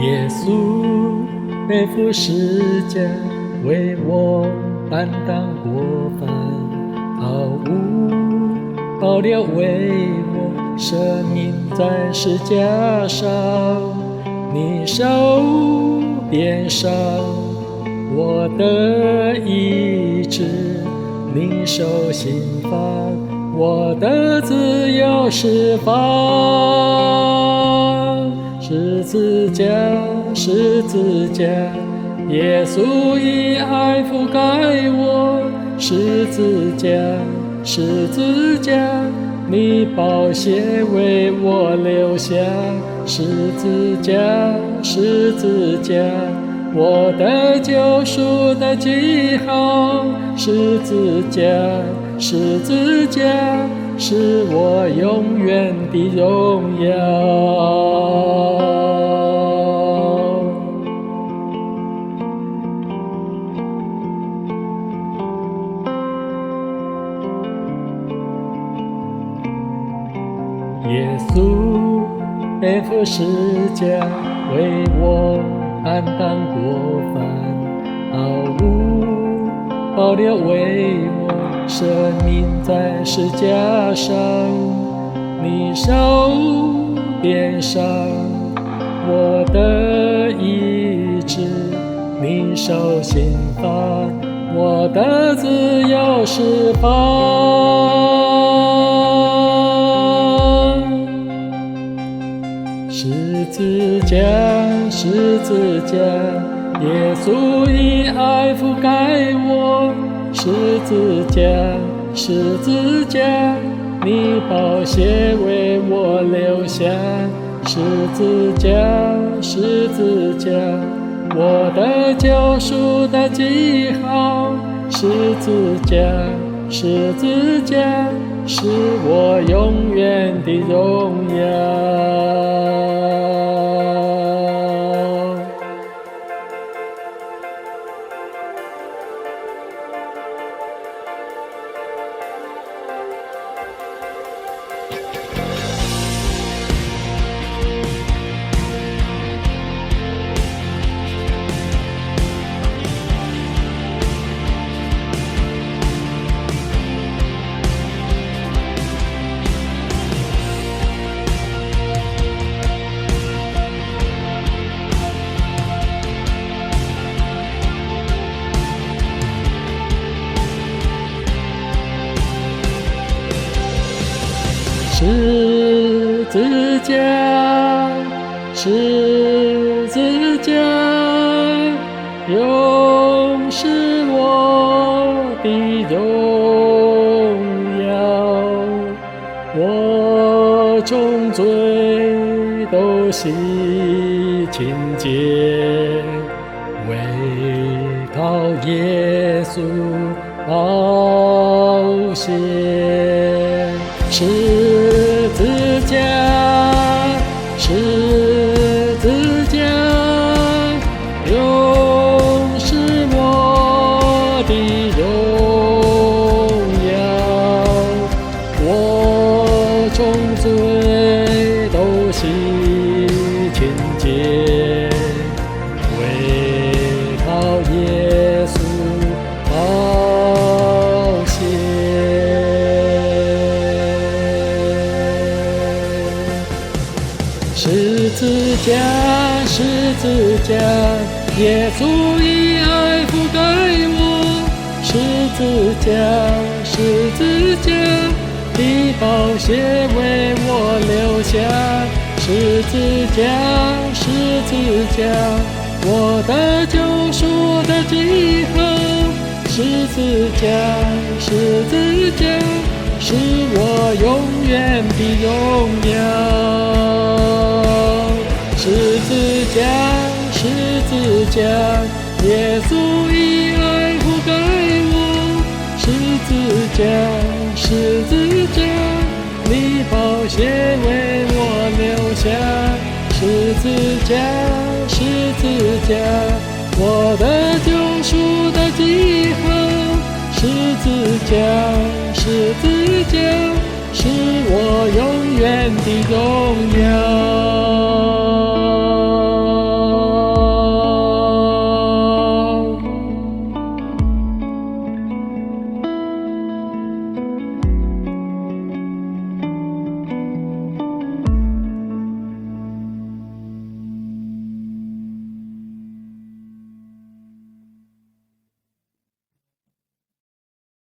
耶稣背负十架，为我担当过犯，毫无保留为我舍命在十架上。你受鞭伤我的意志，你受刑罚我的自由释放。十字架，十字架，耶稣以爱覆盖我。十字架，十字架，你宝血为我流下。十字架，十字架，我的救赎的记号。十字架，十字架，是我永远的荣耀。耶稣背负十架，为我担当过犯，毫无保留为我舍命在十架上。你受鞭伤我的意志，你受刑罚我的自由释放。十字架，十字架，耶稣以爱覆盖我。十字架，十字架，你宝血为我流下。十字架，十字架，我的救赎的记号。十字架，十字架，是我永远的荣耀。十字架，十字架，永是我的荣耀。我众罪都洗清洁，唯靠耶稣宝血。十字架，十字架，永是我的荣耀。我众罪都洗清洁，唯靠耶稣宝血。十字架，十字架，耶稣以爱覆盖我。十字架，十字架，你宝血为我流下。十字架，十字架，我的救赎的记号。十字架，十字架，是我永远的荣耀。十字架，十字架，耶稣以爱覆盖我。十字架，十字架，你宝血为我流下。十字架，十字架，我的救赎的记号。十字架，十字架，是我永远的荣耀。